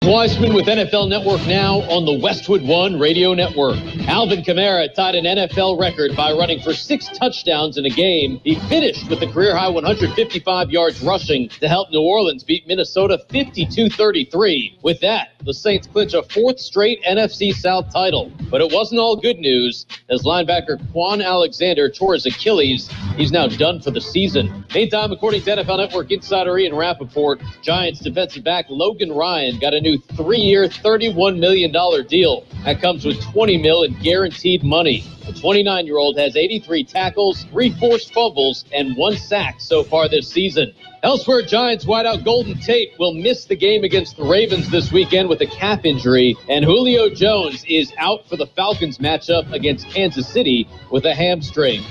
Weissman with NFL Network Now on the Westwood One Radio Network. Alvin Kamara tied an NFL record by running for 6 touchdowns in a game. He finished with a career-high 155 yards rushing to help New Orleans beat Minnesota 52-33. With that, the Saints clinch a 4th straight NFC South title. But it wasn't all good news, as linebacker Quan Alexander tore his Achilles. He's now done for the season. Meantime, according to NFL Network insider Ian Rappaport, Giants defensive back Logan Ryan got a new 3-year, $31 million deal. That comes with $20 million in guaranteed money. The 29-year-old has 83 tackles, 3 forced fumbles, and 1 sack so far this season. Elsewhere, Giants wideout Golden Tate will miss the game against the Ravens this weekend with a calf injury, and Julio Jones is out for the Falcons matchup against Kansas City with a hamstring.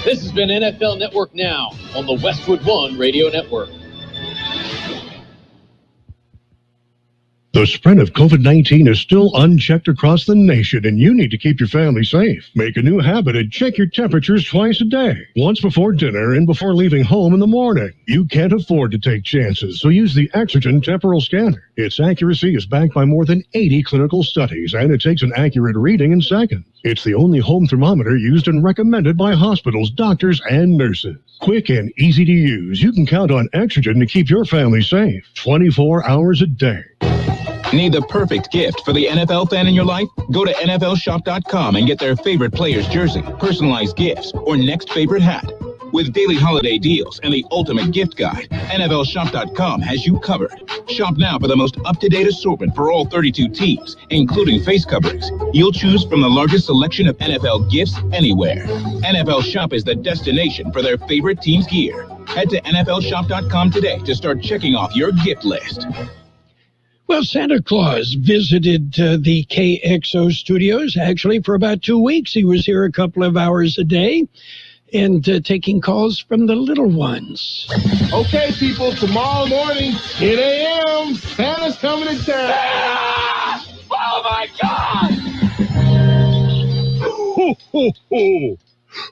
This has been NFL Network Now on the Westwood One Radio Network. The spread of COVID-19 is still unchecked across the nation, and you need to keep your family safe. Make a new habit and check your temperatures twice a day, once before dinner and before leaving home in the morning. You can't afford to take chances, so use the Exergen Temporal Scanner. Its accuracy is backed by more than 80 clinical studies, and it takes an accurate reading in seconds. It's the only home thermometer used and recommended by hospitals, doctors, and nurses. Quick and easy to use, you can count on Exergen to keep your family safe 24 hours a day. Need the perfect gift for the NFL fan in your life? Go to NFLshop.com and get their favorite player's jersey, personalized gifts, or next favorite hat. With daily holiday deals and the ultimate gift guide, NFLshop.com has you covered. Shop now for the most up-to-date assortment for all 32 teams, including face coverings. You'll choose from the largest selection of NFL gifts anywhere. NFL Shop is the destination for their favorite team's gear. Head to NFLshop.com today to start checking off your gift list. Well, Santa Claus visited the Kxo studios, actually, for about 2 weeks. He was here a couple of hours a day and taking calls from the little ones. Okay, people, tomorrow morning, 10 a.m., Santa's coming to town. Santa! Oh, my God! Ho, ho, ho!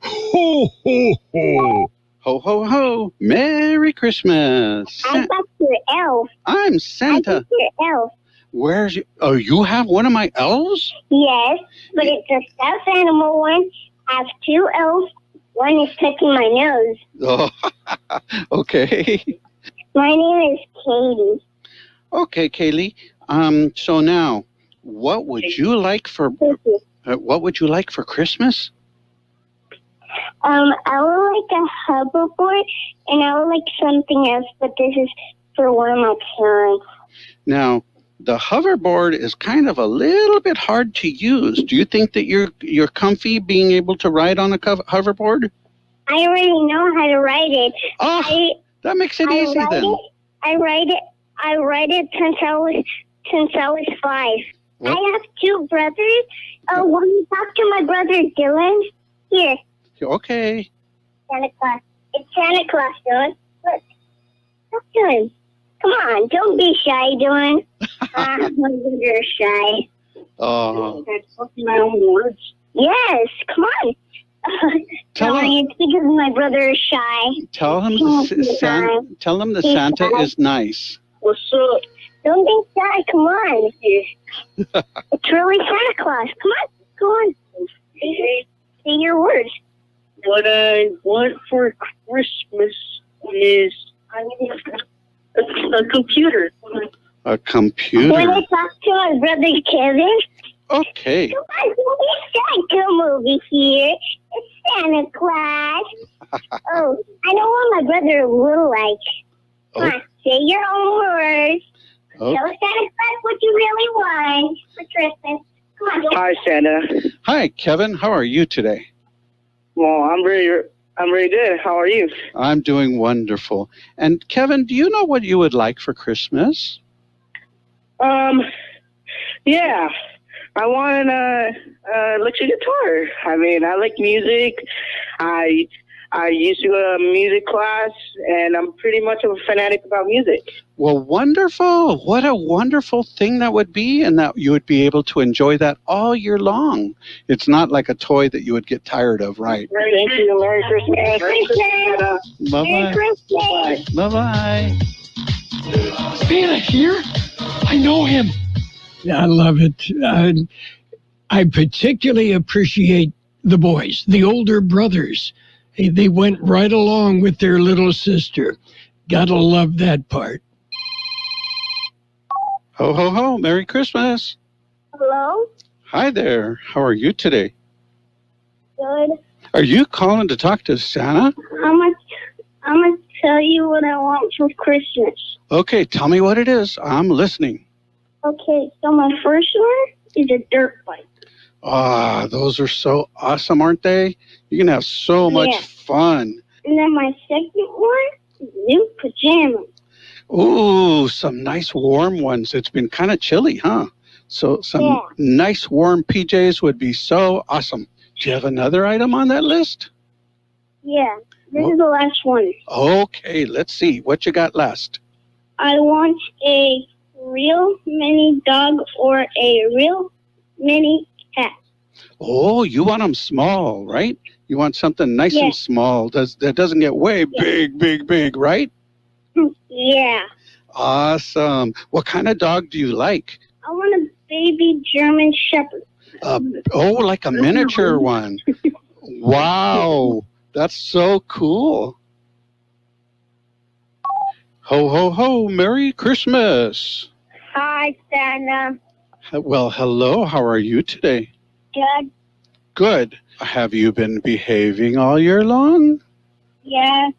Ho, ho, ho! Ho, ho, ho! Merry Christmas! I got your elf. I'm Santa. I got your elf. Where's you? Oh, you have one of my elves? Yes, but it's a stuffed animal one. I have 2 elves. One is touching my nose. Oh, okay. My name is Katie. Okay, Kaylee. So now, what would you like for Christmas? I would like a hoverboard, and I would like something else, but this is for one of my parents. Now, the hoverboard is kind of a little bit hard to use. Do you think that you're comfy being able to ride on a hoverboard? I already know how to ride it. Oh, that makes it easy then. I ride it since I was 5. What? I have 2 brothers. Oh, want to talk to my brother Dylan? Here. Okay. Santa Claus. It's Santa Claus, Dylan. Look. Talk to him. Come on, don't be shy, Dylan. You're shy. Oh. My own words. Yes, come on. It's because my brother is shy. Tell him the Santa is nice. What's up? Don't be shy. Come on. It's really Santa Claus. Come on. Say your words. What I want for Christmas is a computer. A computer? When I talk to my brother Kevin. Okay. Come on, don't be shy. Come over here. It's Santa Claus. Oh, I know what my brother will like. Come on, say your own words. Tell Santa Claus what you really want for Christmas. Come on. Hi, Santa. Hi, Kevin. How are you today? Well, I'm very good. How are you? I'm doing wonderful. And Kevin, do you know what you would like for Christmas? Yeah. I want an electric guitar. I mean, I like music. I used to go to music class, and I'm pretty much a fanatic about music. Well, wonderful. What a wonderful thing that would be, and that you would be able to enjoy that all year long. It's not like a toy that you would get tired of, right? Thank you. Merry Christmas. Merry Christmas. Bye-bye. Merry Christmas. Bye-bye. Santa here? I know him. I love it. I particularly appreciate the boys, the older brothers. They went right along with their little sister. Gotta love that part. Ho, ho, ho. Merry Christmas. Hello? Hi there. How are you today? Good. Are you calling to talk to Santa? I'm gonna tell you what I want for Christmas. Okay, tell me what it is. I'm listening. Okay, so my first one is a dirt bike. Ah, those are so awesome, aren't they? You can have so much fun. And then my second one is new pajamas. Ooh, some nice warm ones. It's been kind of chilly, huh? So some nice warm PJs would be so awesome. Do you have another item on that list? Yeah, this is the last one. Okay, let's see. What you got last? I want a real mini dog or a real mini cat. Oh, you want them small, right? You want something nice and small that doesn't get way big, right? Yeah. Awesome. What kind of dog do you like? I want a baby German Shepherd. Like a miniature one. Wow. That's so cool. Ho, ho, ho. Merry Christmas. Hi, Santa. Well, hello. How are you today? Good. Good. Have you been behaving all year long? Yeah.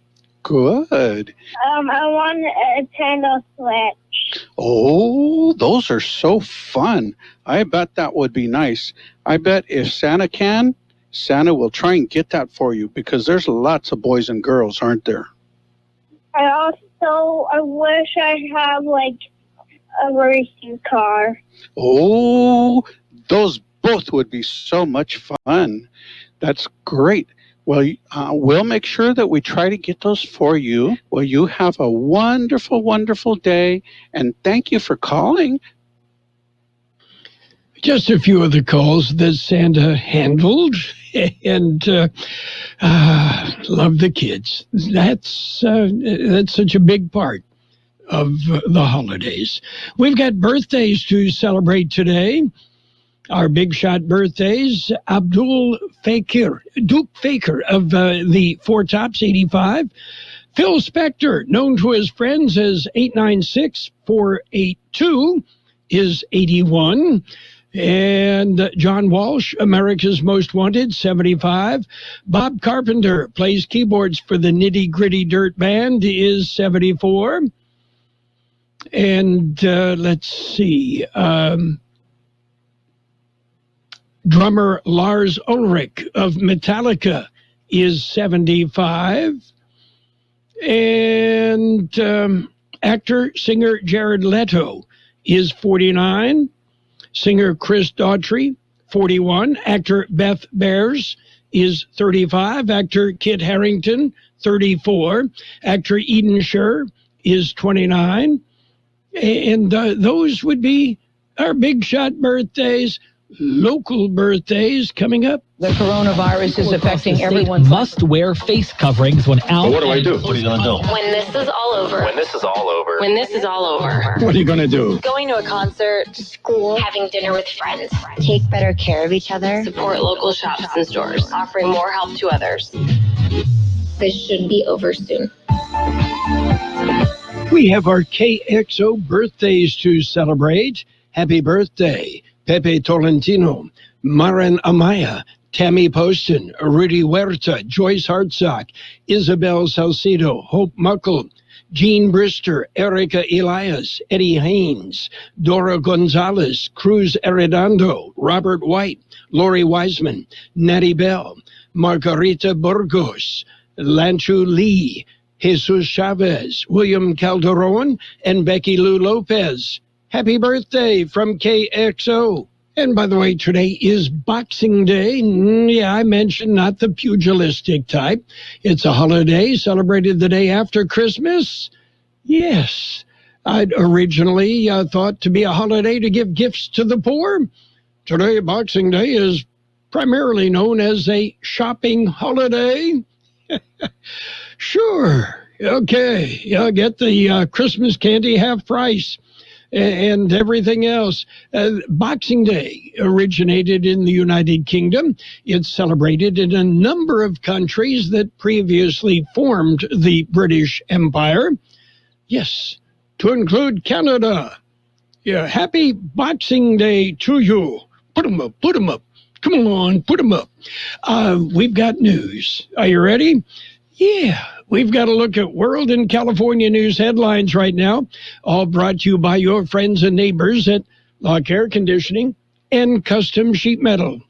Good. I want a Nintendo Switch. Oh, those are so fun. I bet that would be nice. I bet if Santa can, Santa will try and get that for you because there's lots of boys and girls, aren't there? I wish I had like a racing car. Oh, those both would be so much fun. That's great. Well, we'll make sure that we try to get those for you. Well, you have a wonderful, wonderful day, and thank you for calling. Just a few of the calls that Santa handled, and love the kids. That's such a big part of the holidays. We've got birthdays to celebrate today. Our big shot birthdays, Duke Faker of the Four Tops, 85. Phil Spector, known to his friends as 896482, is 81. And John Walsh, America's Most Wanted, 75. Bob Carpenter plays keyboards for the Nitty Gritty Dirt Band, is 74. And let's see. Drummer Lars Ulrich of Metallica is 75. And actor, singer Jared Leto is 49. Singer Chris Daughtry, 41. Actor Beth Bears is 35. Actor Kit Harington, 34. Actor Eden Sher is 29. And those would be our big shot birthdays. Local birthdays coming up. The coronavirus is affecting everyone. Must wear face coverings when out. Well, what do I do? What are you going to do? When this is all over. When this is all over. When this is all over. What are you going to do? Going to a concert. School. Having dinner with friends. Take better care of each other. Support local shops and stores. Offering more help to others. This should be over soon. We have our KXO birthdays to celebrate. Happy birthday, Pepe Tolentino, Maren Amaya, Tammy Poston, Rudy Huerta, Joyce Hartsock, Isabel Salcido, Hope Muckle, Jean Brister, Erica Elias, Eddie Haynes, Dora Gonzalez, Cruz Arredondo, Robert White, Lori Wiseman, Natty Bell, Margarita Burgos, Lanchu Lee, Jesus Chavez, William Calderon, and Becky Lou Lopez. Happy birthday from KXO. And by the way, today is Boxing Day. Yeah, I mentioned not the pugilistic type. It's a holiday celebrated the day after Christmas. Yes, I'd originally thought to be a holiday to give gifts to the poor. Today, Boxing Day is primarily known as a shopping holiday. Sure. Okay. Get the Christmas candy half price. and everything else. Boxing Day originated in the United Kingdom. It's celebrated in a number of countries that previously formed the British Empire. Yes, to include Canada. Yeah, happy Boxing Day to you. Put 'em up, put 'em up. Come on, put 'em up. We've got news. Are you ready? Yeah, we've got a look at World and California news headlines right now, all brought to you by your friends and neighbors at Lock Air Conditioning and Custom Sheet Metal.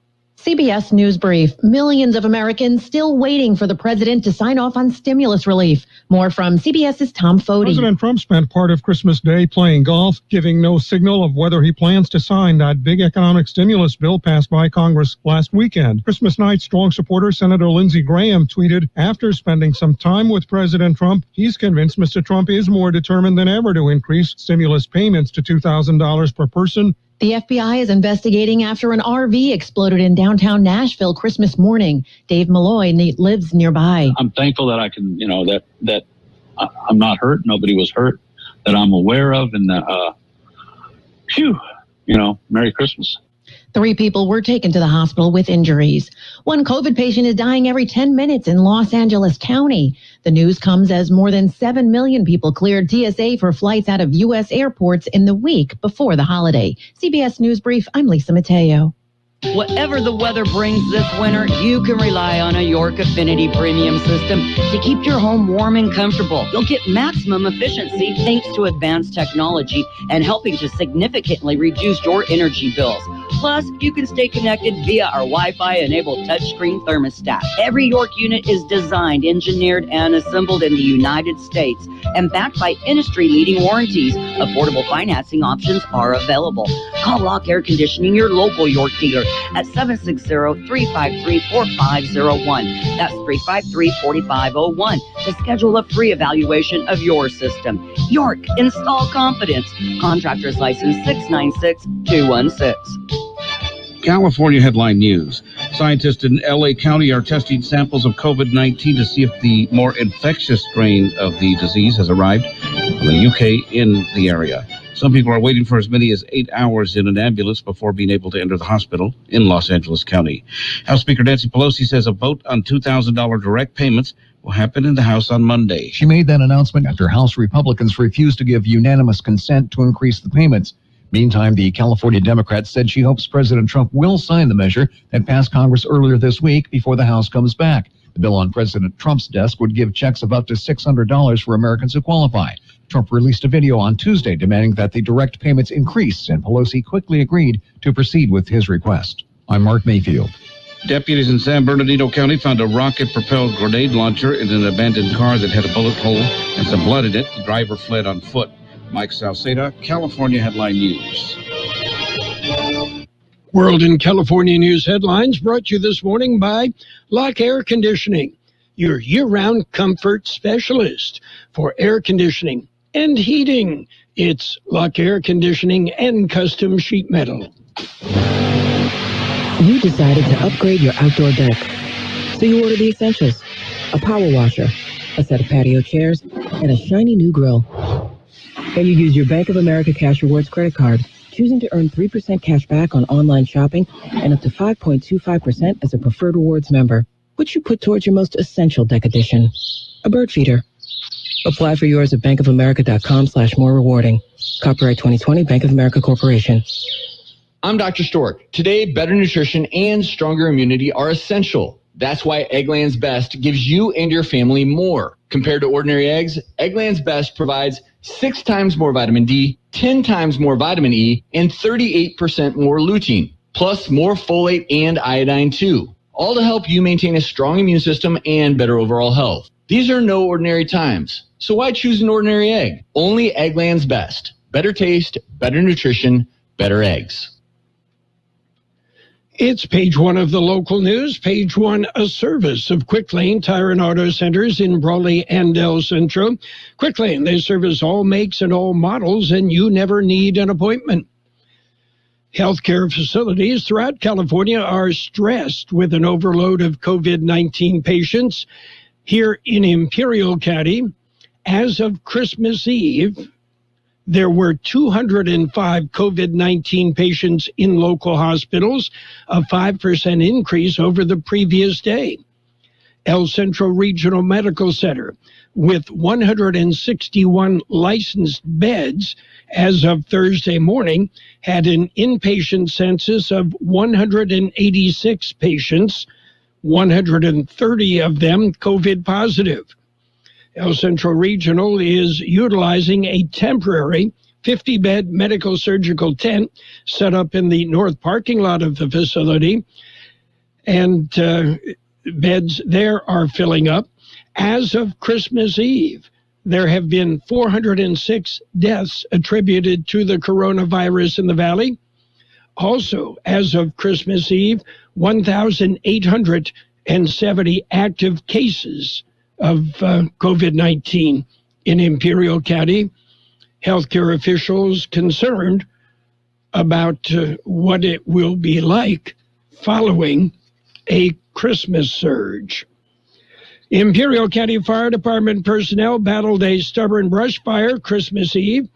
CBS News Brief. Millions of Americans still waiting for the president to sign off on stimulus relief. More from CBS's Tom Foti. President Trump spent part of Christmas Day playing golf, giving no signal of whether he plans to sign that big economic stimulus bill passed by Congress last weekend. Christmas night, strong supporter Senator Lindsey Graham tweeted, after spending some time with President Trump, he's convinced Mr. Trump is more determined than ever to increase stimulus payments to $2,000 per person. The FBI is investigating after an RV exploded in downtown Nashville Christmas morning. Dave Malloy lives nearby. I'm thankful that I can, that I'm not hurt. Nobody was hurt that I'm aware of. And Merry Christmas. 3 people were taken to the hospital with injuries. One COVID patient is dying every 10 minutes in Los Angeles County. The news comes as more than 7 million people cleared TSA for flights out of U.S. airports in the week before the holiday. CBS News Brief, I'm Lisa Mateo. Whatever the weather brings this winter, you can rely on a York Affinity Premium system to keep your home warm and comfortable. You'll get maximum efficiency thanks to advanced technology and helping to significantly reduce your energy bills. Plus, you can stay connected via our Wi-Fi-enabled touchscreen thermostat. Every York unit is designed, engineered, and assembled in the United States and backed by industry-leading warranties. Affordable financing options are available. Call Lock Air Conditioning, your local York dealer, at 760-353-4501. That's 353-4501 to schedule a free evaluation of your system. York, install confidence. Contractor's license 696-216. California headline news. Scientists in LA County are testing samples of COVID-19 to see if the more infectious strain of the disease has arrived from the UK in the area. Some people are waiting for as many as 8 hours in an ambulance before being able to enter the hospital in Los Angeles County. House Speaker Nancy Pelosi says a vote on $2,000 direct payments will happen in the House on Monday. She made that announcement after House Republicans refused to give unanimous consent to increase the payments. Meantime, the California Democrat said she hopes President Trump will sign the measure that passed Congress earlier this week before the House comes back. The bill on President Trump's desk would give checks of up to $600 for Americans who qualify. Trump released a video on Tuesday demanding that the direct payments increase, and Pelosi quickly agreed to proceed with his request. I'm Mark Mayfield. Deputies in San Bernardino County found a rocket-propelled grenade launcher in an abandoned car that had a bullet hole and some blood in it. The driver fled on foot. Mike Salceda, California Headline News. World and California news headlines brought to you this morning by Lock Air Conditioning, your year-round comfort specialist for air conditioning and heating. It's Lock Air Conditioning and Custom Sheet Metal. You decided to upgrade your outdoor deck, so you ordered the essentials: a power washer, a set of patio chairs, and a shiny new grill. Then you use your Bank of America Cash Rewards credit card, choosing to earn 3% cash back on online shopping and up to 5.25% as a preferred rewards member, which you put towards your most essential deck addition, a bird feeder. Apply for yours at bankofamerica.com/more rewarding. Copyright 2020, Bank of America Corporation. I'm Dr. Stork. Today, better nutrition and stronger immunity are essential. That's why Eggland's Best gives you and your family more. Compared to ordinary eggs, Eggland's Best provides 6 times more vitamin D, 10 times more vitamin E, and 38% more lutein, plus more folate and iodine too, all to help you maintain a strong immune system and better overall health. These are no ordinary times, so why choose an ordinary egg? Only Eggland's Best. Better taste, better nutrition, better eggs. It's page 1 of the local news. Page 1, a service of Quick Lane Tire and Auto Centers in Brawley and El Centro. Quick Lane, they service all makes and all models, and you never need an appointment. Healthcare facilities throughout California are stressed with an overload of COVID-19 patients. Here in Imperial County, as of Christmas Eve, There were 205 COVID-19 patients in local hospitals, a 5% increase over the previous day. El Centro Regional Medical Center, with 161 licensed beds as of Thursday morning, had an inpatient census of 186 patients, 130 of them COVID positive. El Centro Regional is utilizing a temporary 50-bed medical surgical tent set up in the north parking lot of the facility, and beds there are filling up. As of Christmas Eve, there have been 406 deaths attributed to the coronavirus in the valley. Also, as of Christmas Eve, 1,870 active cases of COVID-19 in Imperial County. Healthcare officials concerned about what it will be like following a Christmas surge. Imperial County Fire Department personnel battled a stubborn brush fire Christmas Eve.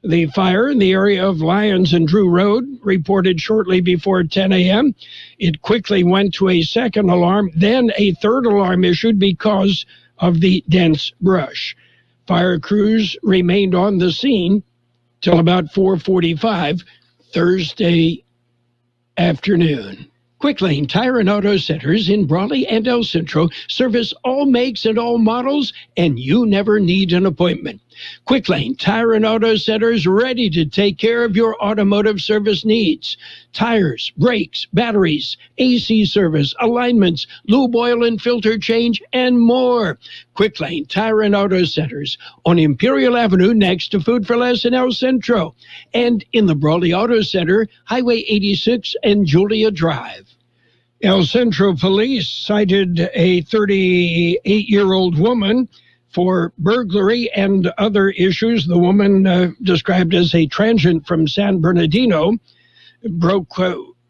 The fire in the area of Lyons and Drew Road reported shortly before 10 a.m. It quickly went to a second alarm, then a third alarm issued because of the dense brush. Fire crews remained on the scene till about 4:45 Thursday afternoon. Quick Lane Tire and Auto Centers in Brawley and El Centro service all makes and all models, and you never need an appointment. Quick Lane Tire and Auto Centers ready to take care of your automotive service needs. Tires, brakes, batteries, AC service, alignments, lube oil and filter change, and more. Quick Lane Tire and Auto Centers on Imperial Avenue next to Food for Less in El Centro, and in the Brawley Auto Center, Highway 86 and Julia Drive. El Centro Police cited a 38-year-old woman for burglary and other issues. The woman, described as a transient from San Bernardino, broke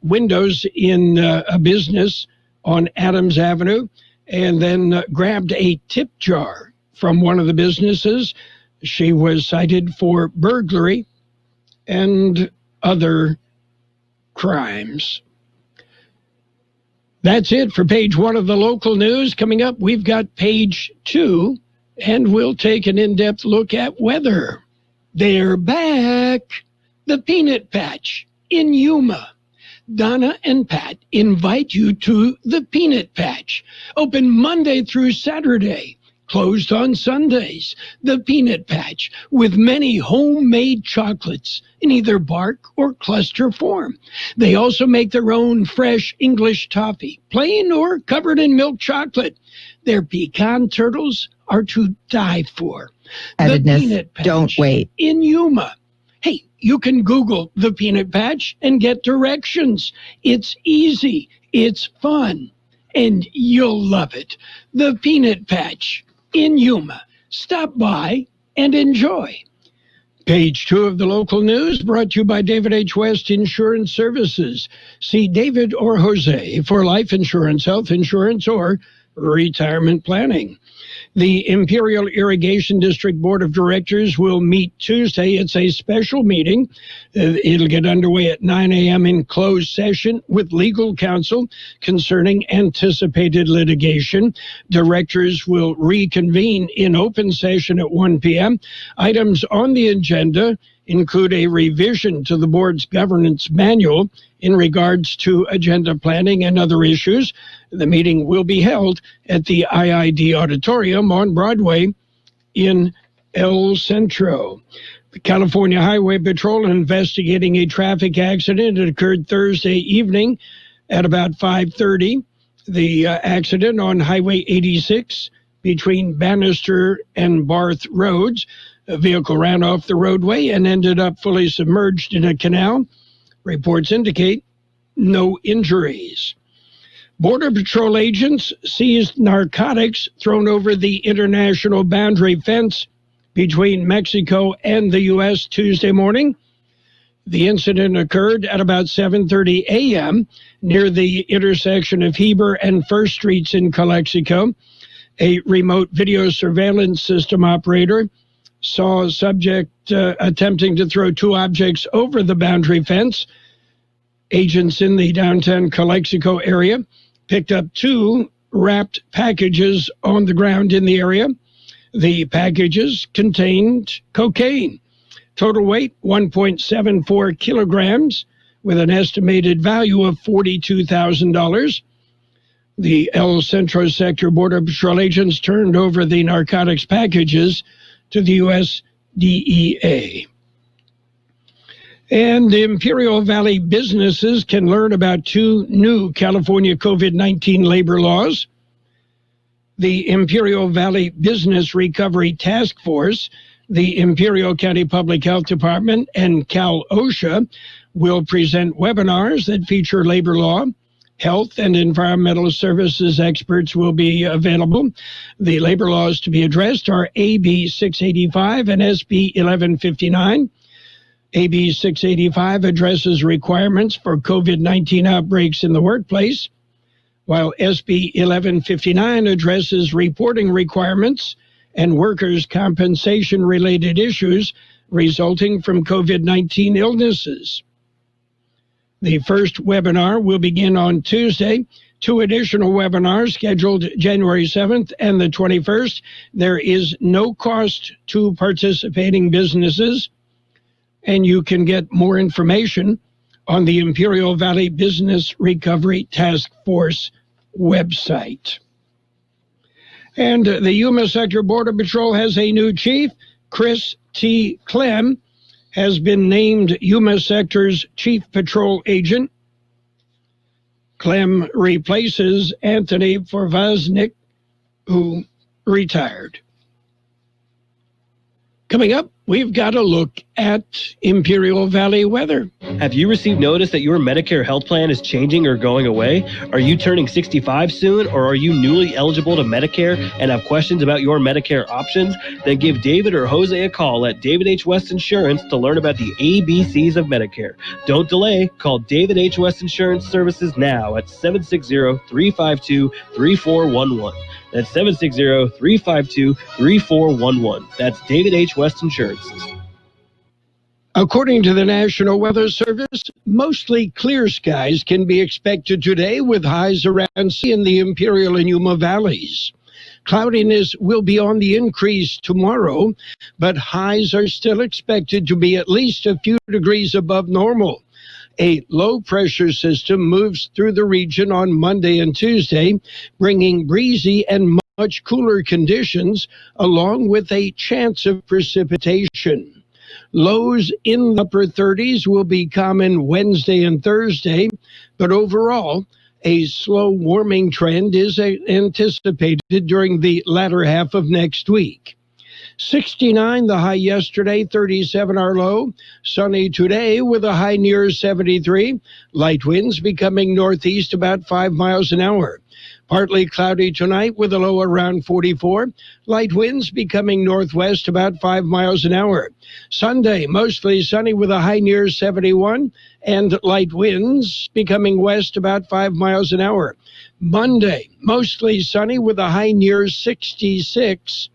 windows in a business on Adams Avenue and then grabbed a tip jar from one of the businesses. She was cited for burglary and other crimes. That's it for page 1 of the local news. Coming up, we've got page 2, and we'll take an in-depth look at weather. They're back. The Peanut Patch in Yuma. Donna and Pat invite you to the Peanut Patch. Open Monday through Saturday. Closed on Sundays. The Peanut Patch, with many homemade chocolates in either bark or cluster form. They also make their own fresh English toffee, plain or covered in milk chocolate. Their pecan turtles are to die for. The Peanut Patch, don't wait. In Yuma. Hey, you can Google the Peanut Patch and get directions. It's easy, it's fun, and you'll love it. The Peanut Patch in Yuma. Stop by and enjoy. Page 2 of the local news brought to you by David H. West Insurance Services. See David or Jose for life insurance, health insurance, or retirement planning. The Imperial Irrigation District Board of Directors will meet Tuesday. It's a special meeting. It'll get underway at 9 a.m. in closed session with legal counsel concerning anticipated litigation. Directors will reconvene in open session at 1 p.m. Items on the agenda include a revision to the board's governance manual in regards to agenda planning and other issues. The meeting will be held at the IID Auditorium on Broadway in El Centro. The California Highway Patrol investigating a traffic accident that occurred Thursday evening at about 5:30. The accident on Highway 86 between Bannister and Barth Roads. A vehicle ran off the roadway and ended up fully submerged in a canal. Reports indicate no injuries. Border Patrol agents seized narcotics thrown over the international boundary fence between Mexico and the U.S. Tuesday morning. The incident occurred at about 7:30 a.m. near the intersection of Heber and First Streets in Calexico. A remote video surveillance system operator saw a subject attempting to throw two objects over the boundary fence. Agents in the downtown Calexico area picked up two wrapped packages on the ground in the area. The packages contained cocaine. Total weight, 1.74 kilograms, with an estimated value of $42,000. The El Centro Sector Border Patrol agents turned over the narcotics packages to the U.S. DEA. And the Imperial Valley businesses can learn about two new California COVID-19 labor laws. The Imperial Valley Business Recovery Task Force, the Imperial County Public Health Department, and Cal OSHA will present webinars that feature labor law. Health and environmental services experts will be available. The labor laws to be addressed are AB 685 and SB 1159. AB 685 addresses requirements for COVID-19 outbreaks in the workplace, while SB 1159 addresses reporting requirements and workers' compensation-related issues resulting from COVID-19 illnesses. The first webinar will begin on Tuesday. Two additional webinars scheduled January 7th and the 21st. There is no cost to participating businesses, and you can get more information on the Imperial Valley Business Recovery Task Force website. And the Yuma Sector Border Patrol has a new chief. Chris T. Clem has been named Yuma Sector's Chief Patrol Agent. Clem replaces Anthony Forvaznik, who retired. Coming up, we've got a look at Imperial Valley weather. Have you received notice that your Medicare health plan is changing or going away? Are you turning 65 soon, or are you newly eligible to Medicare and have questions about your Medicare options? Then give David or Jose a call at David H. West Insurance to learn about the ABCs of Medicare. Don't delay. Call David H. West Insurance Services now at 760-352-3411. That's 760-352-3411. That's David H. West Insurances. According to the National Weather Service, mostly clear skies can be expected today with highs around sea in the Imperial and Yuma valleys. Cloudiness will be on the increase tomorrow, but highs are still expected to be at least a few degrees above normal. A low-pressure system moves through the region on Monday and Tuesday, bringing breezy and much cooler conditions, along with a chance of precipitation. Lows in the upper 30s will be common Wednesday and Thursday, but overall, a slow warming trend is anticipated during the latter half of next week. 69 the high yesterday, 37 our low. Sunny today with a high near 73. Light winds becoming northeast about 5 miles an hour. Partly cloudy tonight with a low around 44. Light winds becoming northwest about 5 miles an hour. Sunday, mostly sunny with a high near 71 and light winds becoming west about 5 miles an hour. Monday, mostly sunny with a high near 66.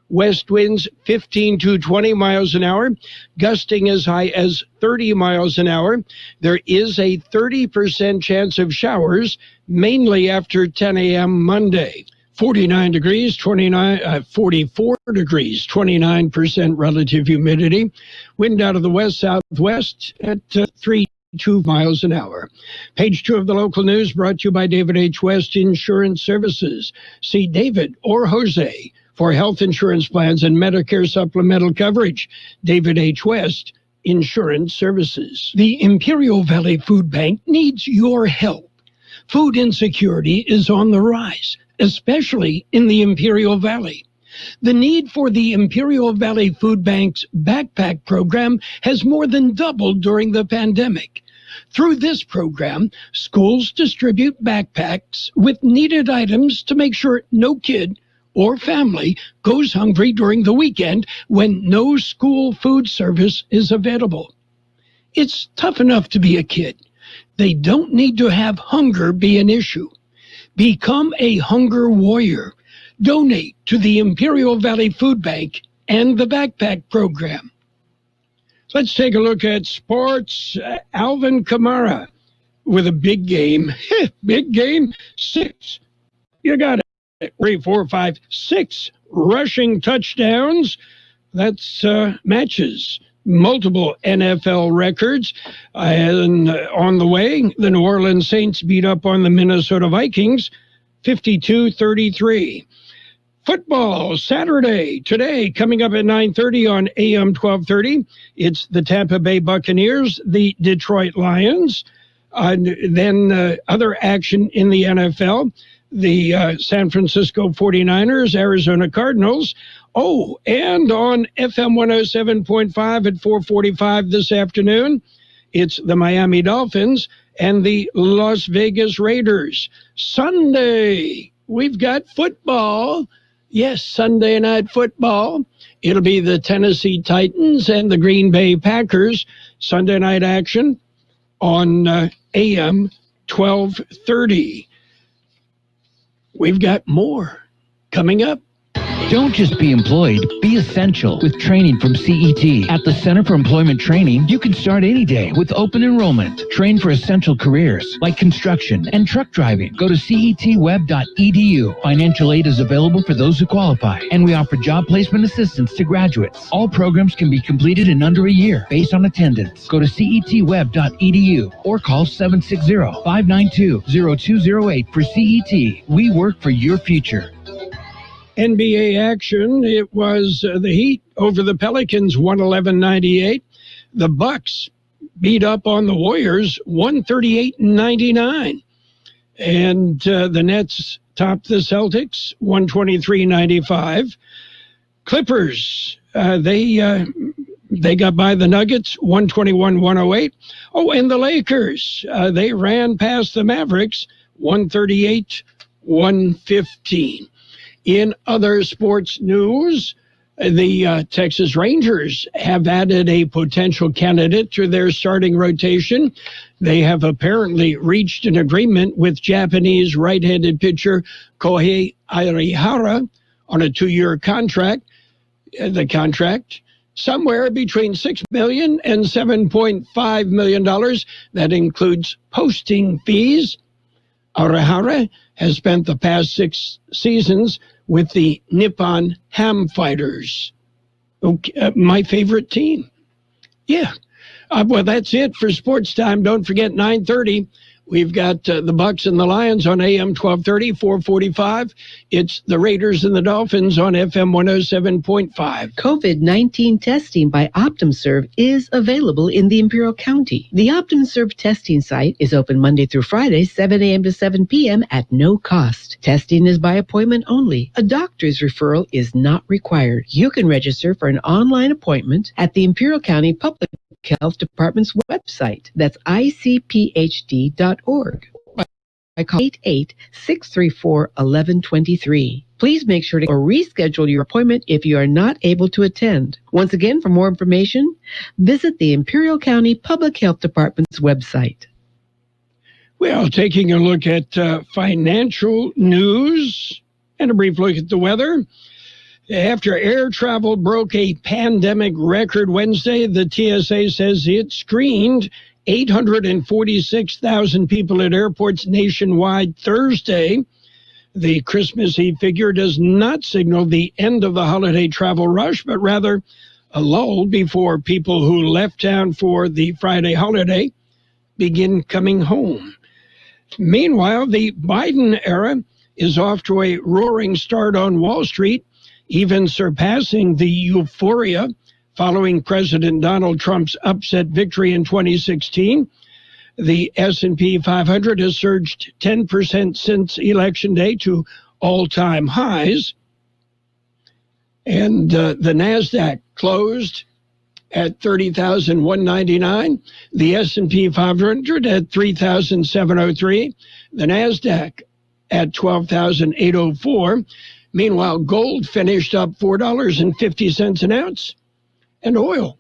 West winds 15 to 20 miles an hour, gusting as high as 30 miles an hour. There is a 30% chance of showers, mainly after 10 a.m. Monday. 44 degrees, 29% relative humidity. Wind out of the west-southwest at 3.2 miles an hour. Page 2 of the local news brought to you by David H. West Insurance Services. See David or Jose for health insurance plans and Medicare supplemental coverage. David H. West Insurance Services. The Imperial Valley Food Bank needs your help. Food insecurity is on the rise, especially in the Imperial Valley. The need for the Imperial Valley Food Bank's backpack program has more than doubled during the pandemic. Through this program, schools distribute backpacks with needed items to make sure no kid or family goes hungry during the weekend when no school food service is available. It's tough enough to be a kid. They don't need to have hunger be an issue. Become a hunger warrior. Donate to the Imperial Valley Food Bank and the backpack program. Let's take a look at sports. Alvin Kamara with a big game. Big game, 6. You got it. 3, 4, 5, 6 rushing touchdowns. That's matches multiple NFL records. And on the way, the New Orleans Saints beat up on the Minnesota Vikings 52-33. Football Saturday today, coming up at 9:30 on AM 1230. It's the Tampa Bay Buccaneers, the Detroit Lions. Then other action in the NFL, the San Francisco 49ers, Arizona Cardinals. Oh, and on FM 107.5 at 4:45 this afternoon, it's the Miami Dolphins and the Las Vegas Raiders. Sunday, we've got football. Yes, Sunday night football. It'll be the Tennessee Titans and the Green Bay Packers. Sunday night action on AM 1230. We've got more coming up. Don't just be employed, be essential with training from CET. At the Center for Employment Training, you can start any day with open enrollment. Train for essential careers like construction and truck driving. Go to cetweb.edu. Financial aid is available for those who qualify, and we offer job placement assistance to graduates. All programs can be completed in under a year based on attendance. Go to cetweb.edu or call 760-592-0208 for CET. We work for your future. NBA action, it was the Heat over the Pelicans, 111-98. The Bucks beat up on the Warriors, 138-99. And the Nets topped the Celtics, 123-95. Clippers, they got by the Nuggets, 121-108. Oh, and the Lakers, they ran past the Mavericks, 138-115. In other sports news, the Texas Rangers have added a potential candidate to their starting rotation. They have apparently reached an agreement with Japanese right-handed pitcher Kohei Arihara on a 2-year contract. The contract, somewhere between $6 million and $7.5 million. That includes posting fees. Arihara has spent the past 6 seasons with the Nippon Ham Fighters. Okay, my favorite team. Yeah. Well, that's it for sports time. Don't forget 9:30. We've got the Bucks and the Lions on AM 1230, 445. It's the Raiders and the Dolphins on FM 107.5. COVID-19 testing by OptumServe is available in the Imperial County. The OptumServe testing site is open Monday through Friday, 7 a.m. to 7 p.m. at no cost. Testing is by appointment only. A doctor's referral is not required. You can register for an online appointment at the Imperial County Public Health Department's website. That's icphd.org. I call 88-634-1123. Please make sure to reschedule your appointment if you are not able to attend. Once again, for more information, visit the Imperial County Public Health Department's website. Well, taking a look at financial news and a brief look at the weather. After air travel broke a pandemic record Wednesday, the TSA says it screened 846,000 people at airports nationwide Thursday. The Christmas Eve figure does not signal the end of the holiday travel rush, but rather a lull before people who left town for the Friday holiday begin coming home. Meanwhile, the Biden era is off to a roaring start on Wall Street, even surpassing the euphoria following President Donald Trump's upset victory in 2016. The S&P 500 has surged 10% since Election Day to all-time highs. And the NASDAQ closed at 30,199. The S&P 500 at 3,703. The NASDAQ at 12,804. Meanwhile, gold finished up $4.50 an ounce, and oil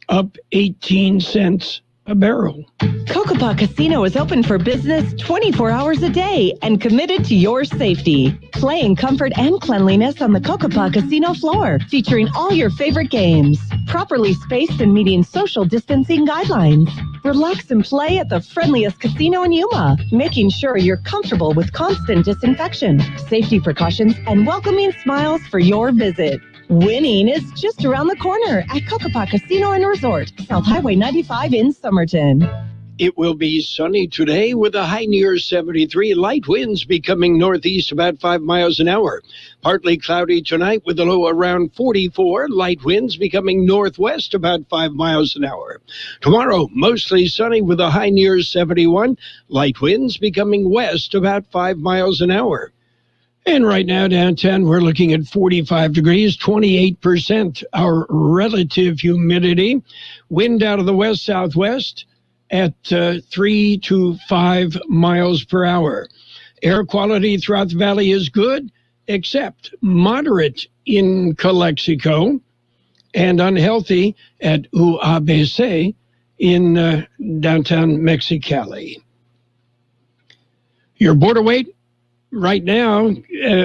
up 18 cents a barrel. Kokopah Casino is open for business 24 hours a day and committed to your safety. Play in comfort and cleanliness on the Kokopah Casino floor, featuring all your favorite games. Properly spaced and meeting social distancing guidelines. Relax and play at the friendliest casino in Yuma, making sure you're comfortable with constant disinfection, safety precautions, and welcoming smiles for your visit. Winning is just around the corner at Kokopah Casino and Resort, South Highway 95 in Somerton. It will be sunny today with a high near 73. Light winds becoming northeast about 5 miles an hour. Partly cloudy tonight with a low around 44. Light winds becoming northwest about 5 miles an hour. Tomorrow, mostly sunny with a high near 71. Light winds becoming west about 5 miles an hour. And right now downtown, we're looking at 45 degrees, 28% our relative humidity. Wind out of the west-southwest at 3 to 5 miles per hour. Air quality throughout the valley is good, except moderate in Calexico and unhealthy at UABC in downtown Mexicali. Your border wait? Right now,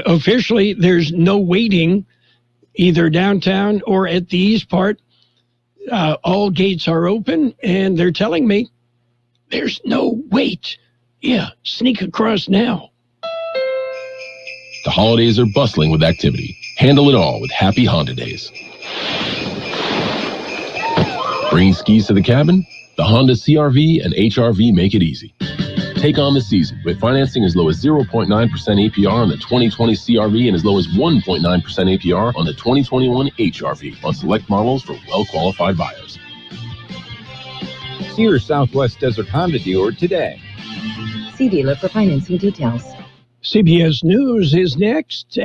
officially, there's no waiting either downtown or at the east part. All gates are open, and they're telling me there's no wait. Yeah, sneak across now. The holidays are bustling with activity. Handle it all with Happy Honda Days. Bringing skis to the cabin? The Honda CR-V and HR-V make it easy. Take on the season with financing as low as 0.9% APR on the 2020 CR-V and as low as 1.9% APR on the 2021 HR-V on select models for well-qualified buyers. See your Southwest Desert Honda dealer today. See dealer for financing details. CBS News is next.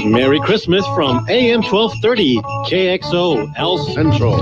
Merry Christmas from AM 1230, KXO, El Centro.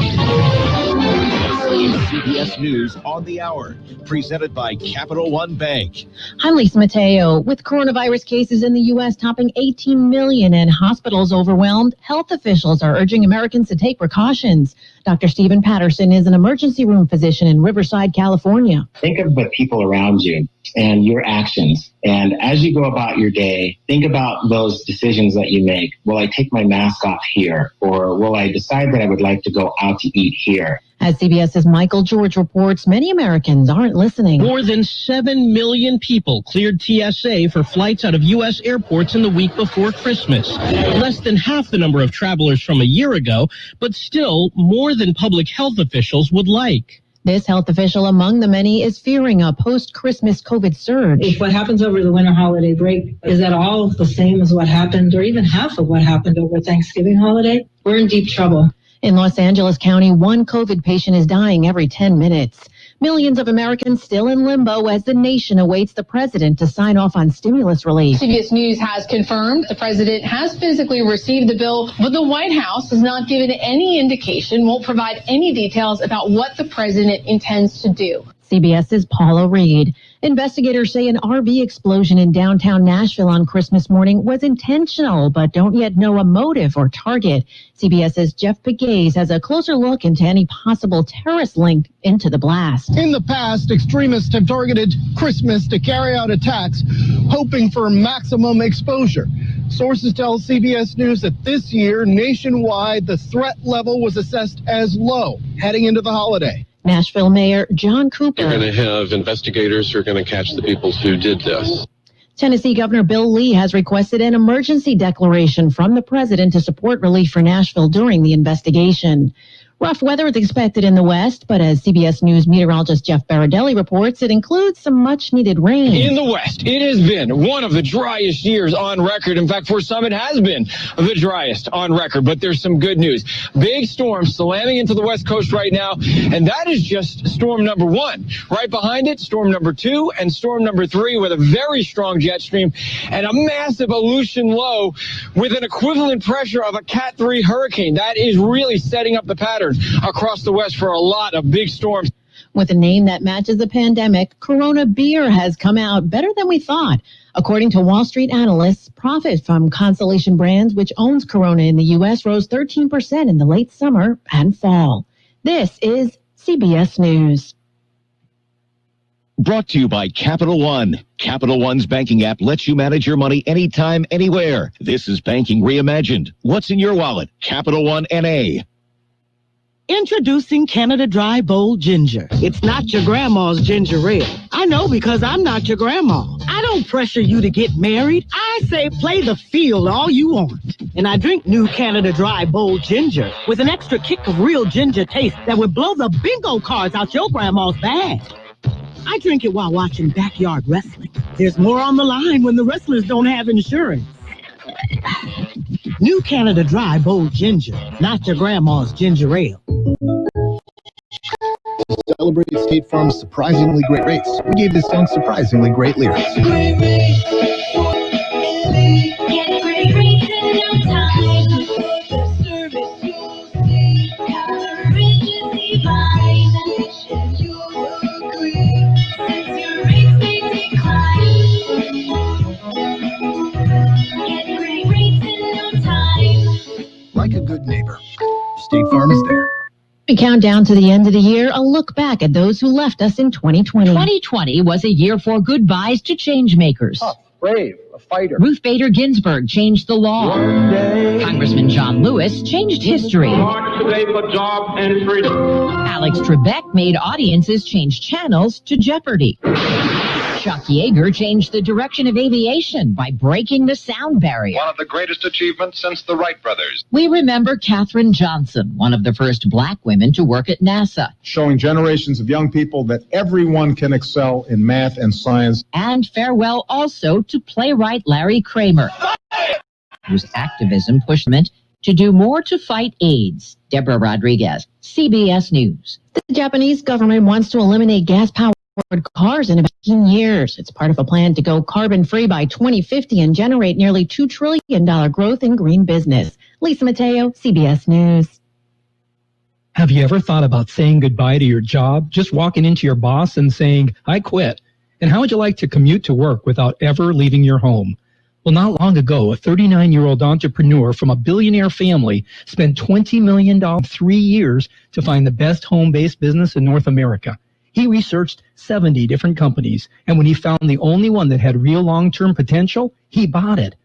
CBS News on the Hour, presented by Capital One Bank. I'm Lisa Mateo. With coronavirus cases in the U.S. topping 18 million and hospitals overwhelmed, health officials are urging Americans to take precautions. Dr. Stephen Patterson is an emergency room physician in Riverside, California. Think of the people around you and your actions. And as you go about your day, think about those decisions that you make. Will I take my mask off here? Or will I decide that I would like to go out to eat here? As CBS's Michael George reports, many Americans aren't listening. More than 7 million people cleared TSA for flights out of U.S. airports in the week before Christmas. Less than half the number of travelers from a year ago, but still more than public health officials would like. This health official among the many is fearing a post-Christmas COVID surge. If what happens over the winter holiday break is at all the same as what happened, or even half of what happened over Thanksgiving holiday, we're in deep trouble. In Los Angeles County, one COVID patient is dying every 10 minutes. Millions of Americans still in limbo as the nation awaits the president to sign off on stimulus relief. CBS News has confirmed the president has physically received the bill, but the White House has not given any indication, won't provide any details about what the president intends to do. CBS's Paula Reed. Investigators say an RV explosion in downtown Nashville on Christmas morning was intentional, but don't yet know a motive or target. CBS's Jeff Pegues has a closer look into any possible terrorist link into the blast. In the past, extremists have targeted Christmas to carry out attacks, hoping for maximum exposure. Sources tell CBS News that this year, nationwide, the threat level was assessed as low heading into the holiday. Nashville Mayor John Cooper. You're going to have investigators who are going to catch the people who did this. Tennessee Governor Bill Lee has requested an emergency declaration from the president to support relief for Nashville during the investigation. Rough weather is expected in the west, but as CBS News meteorologist Jeff Baradelli reports, it includes some much-needed rain. In the west, it has been one of the driest years on record. In fact, for some, it has been the driest on record. But there's some good news. Big storm slamming into the west coast right now, and that is just storm number 1. Right behind it, storm number 2 and storm number 3 with a very strong jet stream and a massive Aleutian low with an equivalent pressure of a Cat 3 hurricane. That is really setting up the pattern across the west for a lot of big storms. With a name that matches the pandemic, Corona beer has come out better than we thought. According to Wall Street analysts, profit from Constellation Brands, which owns Corona in the U.S., rose 13% in the late summer and fall. This is CBS News. Brought to you by Capital One. Capital One's banking app lets you manage your money anytime, anywhere. This is banking reimagined. What's in your wallet? Capital One N.A. Introducing Canada Dry Bold Ginger. It's not your grandma's ginger ale. I know because I'm not your grandma. I don't pressure you to get married. I say play the field all you want. And I drink new Canada Dry Bold Ginger with an extra kick of real ginger taste that would blow the bingo cards out your grandma's bag. I drink it while watching backyard wrestling. There's more on the line when the wrestlers don't have insurance. New Canada Dry Bold Ginger, not your grandma's ginger ale. To celebrate State Farm's surprisingly great rates, we gave this song surprisingly great lyrics. Great rates, get great rates in no time. The service you'll see, coverage is divine. You will agree, since your rates may decline. Get great rates in no time. Like a good neighbor, State Farm is there. We count down to the end of the year, a look back at those who left us in 2020. 2020 was a year for goodbyes to change makers. Tough, brave, a fighter. Ruth Bader Ginsburg changed the law. Congressman John Lewis changed history. Today for job and freedom. Alex Trebek made audiences change channels to Jeopardy. Chuck Yeager changed the direction of aviation by breaking the sound barrier. One of the greatest achievements since the Wright brothers. We remember Katherine Johnson, one of the first black women to work at NASA. Showing generations of young people that everyone can excel in math and science. And farewell also to playwright Larry Kramer, whose activism pushed him to do more to fight AIDS. Deborah Rodriguez, CBS News. The Japanese government wants to eliminate gas-powered cars in about 15 years. It's part of a plan to go carbon-free by 2050 and generate nearly $2 trillion growth in green business. Lisa Mateo, CBS News. Have you ever thought about saying goodbye to your job? Just walking into your boss and saying, I quit. And how would you like to commute to work without ever leaving your home? Well, not long ago, a 39-year-old entrepreneur from a billionaire family spent $20 million in 3 years to find the best home-based business in North America. He researched 70 different companies, and when he found the only one that had real long-term potential, he bought it.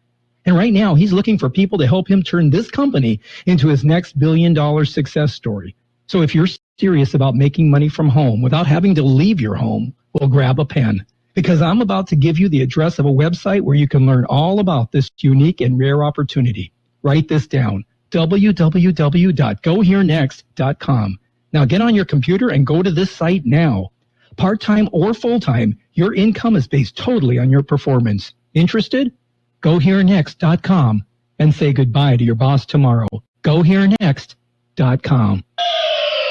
And right now, he's looking for people to help him turn this company into his next billion-dollar success story. So if you're serious about making money from home without having to leave your home, well, grab a pen, because I'm about to give you the address of a website where you can learn all about this unique and rare opportunity. Write this down, www.goherenext.com. Now get on your computer and go to this site now. Part-time or full-time, your income is based totally on your performance. Interested? GoHereNext.com and say goodbye to your boss tomorrow. GoHereNext.com.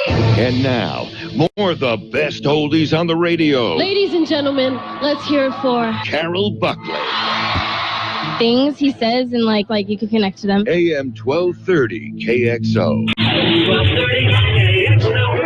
And now, more of the best oldies on the radio. Ladies and gentlemen, let's hear it for Carroll Buckley. Things he says and like you can connect to them. AM 1230 KXO. 1230 KXO.